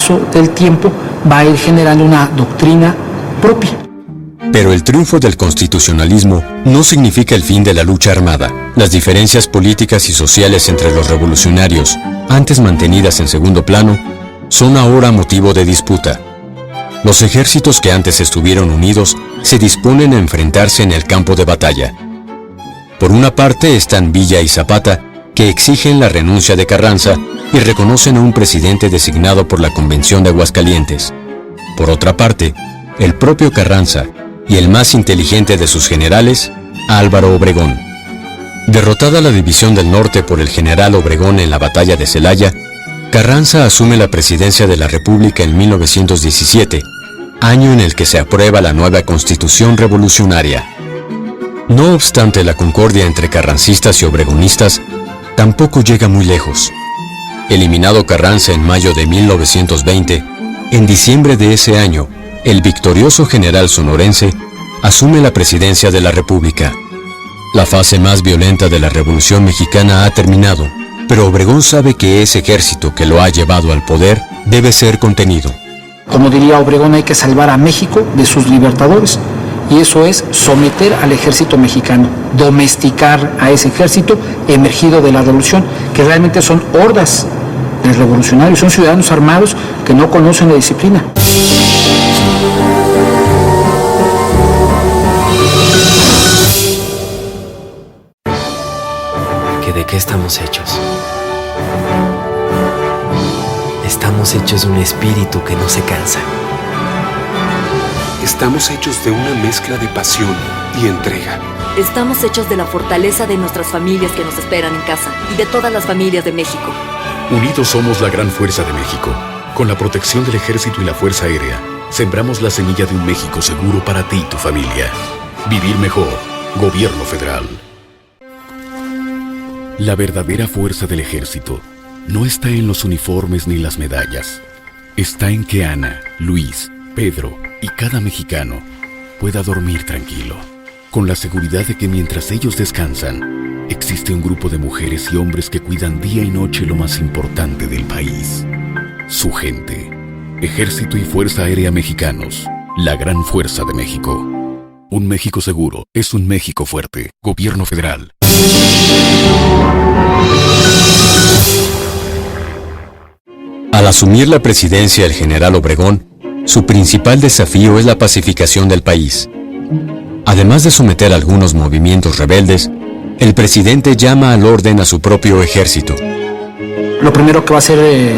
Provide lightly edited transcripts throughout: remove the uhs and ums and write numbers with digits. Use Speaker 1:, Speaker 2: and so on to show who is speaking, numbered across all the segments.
Speaker 1: paso del tiempo va a ir generando una doctrina propia.
Speaker 2: Pero el triunfo del constitucionalismo no significa el fin de la lucha armada. Las diferencias políticas y sociales entre los revolucionarios, antes mantenidas en segundo plano, son ahora motivo de disputa. Los ejércitos que antes estuvieron unidos se disponen a enfrentarse en el campo de batalla. Por una parte están Villa y Zapata, que exigen la renuncia de Carranza y reconocen a un presidente designado por la Convención de Aguascalientes. Por otra parte, el propio Carranza y el más inteligente de sus generales, Álvaro Obregón. Derrotada la División del Norte por el general Obregón en la batalla de Celaya, Carranza asume la presidencia de la República en 1917, año en el que se aprueba la nueva Constitución revolucionaria. No obstante, la concordia entre carrancistas y obregonistas tampoco llega muy lejos. Eliminado Carranza en mayo de 1920, en diciembre de ese año, el victorioso general sonorense asume la presidencia de la República. La fase más violenta de la Revolución Mexicana ha terminado, pero Obregón sabe que ese ejército que lo ha llevado al poder debe ser contenido.
Speaker 1: Como diría Obregón, hay que salvar a México de sus libertadores, y eso es someter al ejército mexicano, domesticar a ese ejército emergido de la revolución, que realmente son hordas de revolucionarios, son ciudadanos armados que no conocen la disciplina.
Speaker 3: ¿De qué estamos hechos? Estamos hechos de un espíritu que no se cansa.
Speaker 4: Estamos hechos de una mezcla de pasión y entrega.
Speaker 5: Estamos hechos de la fortaleza de nuestras familias que nos esperan en casa y de todas las familias de México.
Speaker 6: Unidos somos la gran fuerza de México. Con la protección del Ejército y la Fuerza Aérea, sembramos la semilla de un México seguro para ti y tu familia. Vivir mejor. Gobierno Federal. La verdadera fuerza del ejército no está en los uniformes ni las medallas. Está en que Ana, Luis, Pedro y cada mexicano pueda dormir tranquilo, con la seguridad de que mientras ellos descansan, existe un grupo de mujeres y hombres que cuidan día y noche lo más importante del país, su gente. Ejército y Fuerza Aérea Mexicanos, la gran fuerza de México. Un México seguro es un México fuerte. Gobierno Federal.
Speaker 2: Al asumir la presidencia el general Obregón, su principal desafío es la pacificación del país. Además de someter algunos movimientos rebeldes, el presidente llama al orden a su propio ejército.
Speaker 1: Lo primero que va a hacer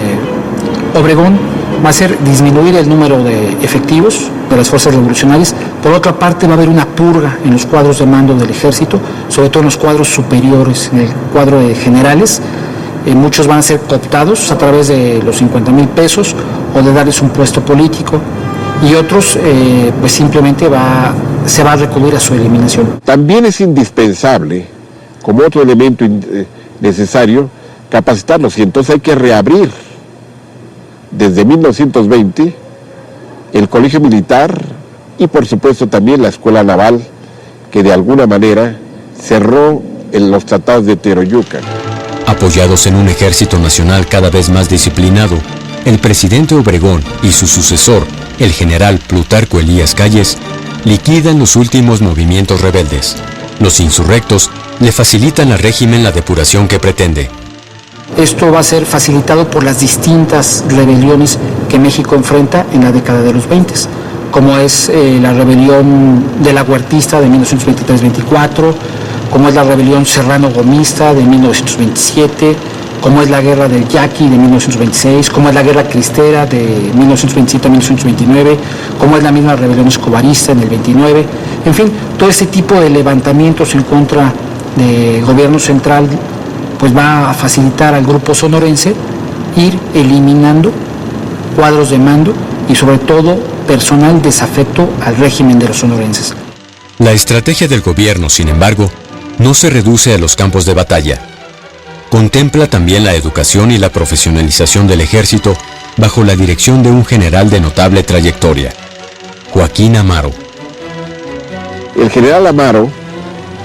Speaker 1: Obregón va a ser disminuir el número de efectivos de las fuerzas revolucionarias. Por otra parte, va a haber una purga en los cuadros de mando del ejército, sobre todo en los cuadros superiores, en el cuadro de generales. Muchos van a ser cooptados a través de los 50,000 pesos o de darles un puesto político, y otros pues simplemente se va a recurrir a su eliminación.
Speaker 7: También es indispensable, como otro elemento necesario, capacitarlos, y entonces hay que reabrir desde 1920 el Colegio Militar y por supuesto también la Escuela Naval, que de alguna manera cerró en los tratados de Teroyucan.
Speaker 2: Apoyados en un ejército nacional cada vez más disciplinado, el presidente Obregón y su sucesor, el general Plutarco Elías Calles, liquidan los últimos movimientos rebeldes. Los insurrectos le facilitan al régimen la depuración que pretende.
Speaker 1: Esto va a ser facilitado por las distintas rebeliones que México enfrenta en la década de los 20, como es la rebelión de la Huertista de 1923-24, como es la rebelión serrano-gomista de 1927, como es la guerra del Yaqui de 1926, como es la guerra cristera de 1927 a 1929, como es la misma rebelión escobarista en el 29. En fin, todo ese tipo de levantamientos en contra del gobierno central pues va a facilitar al grupo sonorense ir eliminando cuadros de mando y sobre todo personal desafecto al régimen de los sonorenses.
Speaker 2: La estrategia del gobierno, sin embargo, no se reduce a los campos de batalla. Contempla también la educación y la profesionalización del ejército bajo la dirección de un general de notable trayectoria, Joaquín Amaro.
Speaker 7: El general Amaro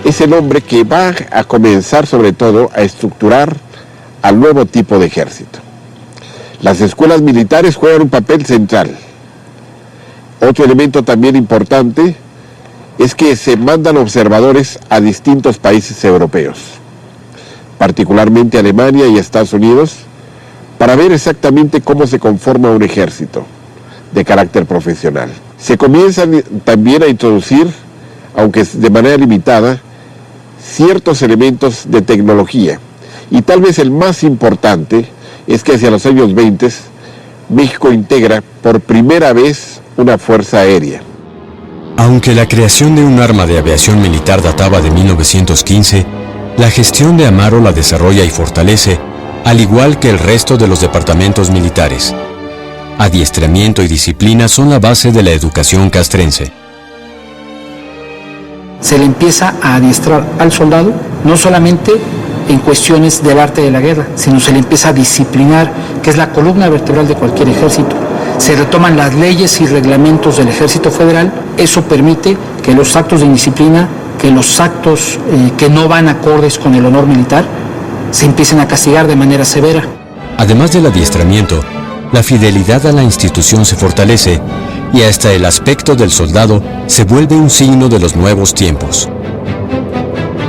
Speaker 7: es el hombre que va a comenzar sobre todo a estructurar al nuevo tipo de ejército. Las escuelas militares juegan un papel central. Otro elemento también importante es que se mandan observadores a distintos países europeos, particularmente Alemania y Estados Unidos, para ver exactamente cómo se conforma un ejército de carácter profesional. Se comienzan también a introducir, aunque de manera limitada, ciertos elementos de tecnología. Y tal vez el más importante es que hacia los años 20 México integra por primera vez una fuerza aérea.
Speaker 2: Aunque la creación de un arma de aviación militar databa de 1915, la gestión de Amaro la desarrolla y fortalece, al igual que el resto de los departamentos militares. Adiestramiento y disciplina son la base de la educación castrense.
Speaker 1: Se le empieza a adiestrar al soldado, no solamente en cuestiones del arte de la guerra, sino se le empieza a disciplinar, que es la columna vertebral de cualquier ejército. Se retoman las leyes y reglamentos del Ejército Federal. Eso permite que los actos de indisciplina, que los actos que no van acordes con el honor militar, se empiecen a castigar de manera severa.
Speaker 2: Además del adiestramiento, la fidelidad a la institución se fortalece y hasta el aspecto del soldado se vuelve un signo de los nuevos tiempos.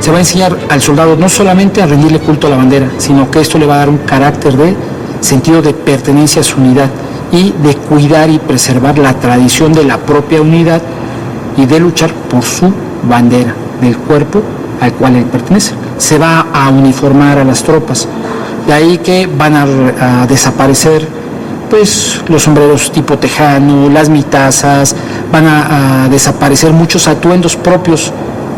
Speaker 1: Se va a enseñar al soldado no solamente a rendirle culto a la bandera, sino que esto le va a dar un carácter de sentido de pertenencia a su unidad y de cuidar y preservar la tradición de la propia unidad y de luchar por su bandera, del cuerpo al cual él pertenece. Se va a uniformar a las tropas, de ahí que van a desaparecer pues los sombreros tipo tejano, las mitazas, van a desaparecer muchos atuendos propios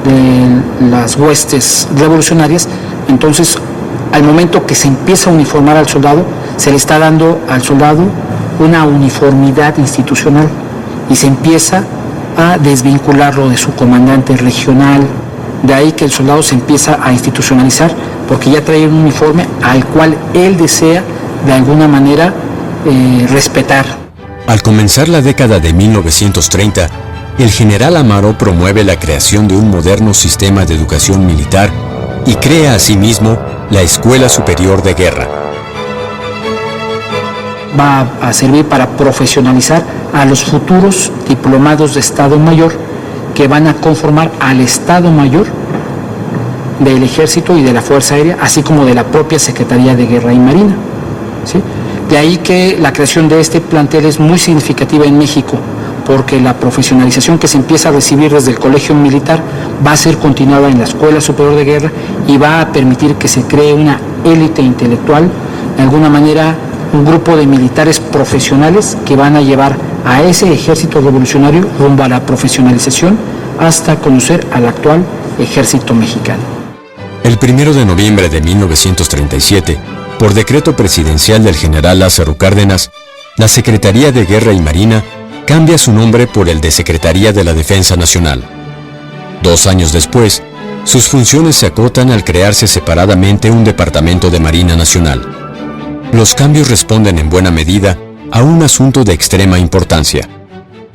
Speaker 1: de las huestes revolucionarias. Entonces, al momento que se empieza a uniformar al soldado, se le está dando al soldado una uniformidad institucional y se empieza a desvincularlo de su comandante regional. De ahí que el soldado se empieza a institucionalizar porque ya trae un uniforme al cual él desea de alguna manera respetar.
Speaker 2: Al comenzar la década de 1930, el general Amaro promueve la creación de un moderno sistema de educación militar y crea asimismo la Escuela Superior de Guerra.
Speaker 1: Va a servir para profesionalizar a los futuros diplomados de Estado Mayor que van a conformar al Estado Mayor del Ejército y de la Fuerza Aérea, así como de la propia Secretaría de Guerra y Marina, ¿sí? De ahí que la creación de este plantel es muy significativa en México, porque la profesionalización que se empieza a recibir desde el Colegio Militar va a ser continuada en la Escuela Superior de Guerra y va a permitir que se cree una élite intelectual, de alguna manera un grupo de militares profesionales que van a llevar a ese ejército revolucionario rumbo a la profesionalización hasta conocer al actual ejército mexicano.
Speaker 2: El 1 de noviembre de 1937, por decreto presidencial del general Lázaro Cárdenas, la Secretaría de Guerra y Marina cambia su nombre por el de Secretaría de la Defensa Nacional. 2 años después, sus funciones se acotan al crearse separadamente un Departamento de Marina Nacional. Los cambios responden en buena medida a un asunto de extrema importancia: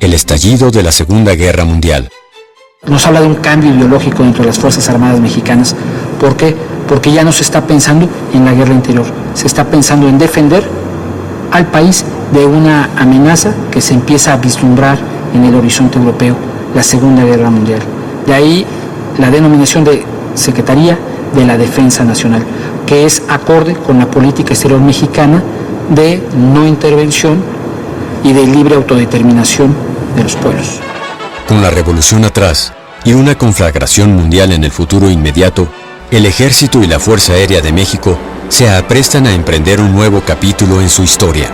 Speaker 2: el estallido de la Segunda Guerra Mundial.
Speaker 1: Nos habla de un cambio ideológico dentro de las Fuerzas Armadas mexicanas. ¿Por qué? Porque ya no se está pensando en la guerra interior, se está pensando en defender al país de una amenaza que se empieza a vislumbrar en el horizonte europeo, la Segunda Guerra Mundial. De ahí la denominación de Secretaría de la Defensa Nacional, que es acorde con la política exterior mexicana de no intervención y de libre autodeterminación de los pueblos.
Speaker 2: Con la revolución atrás y una conflagración mundial en el futuro inmediato, el Ejército y la Fuerza Aérea de México se aprestan a emprender un nuevo capítulo en su historia.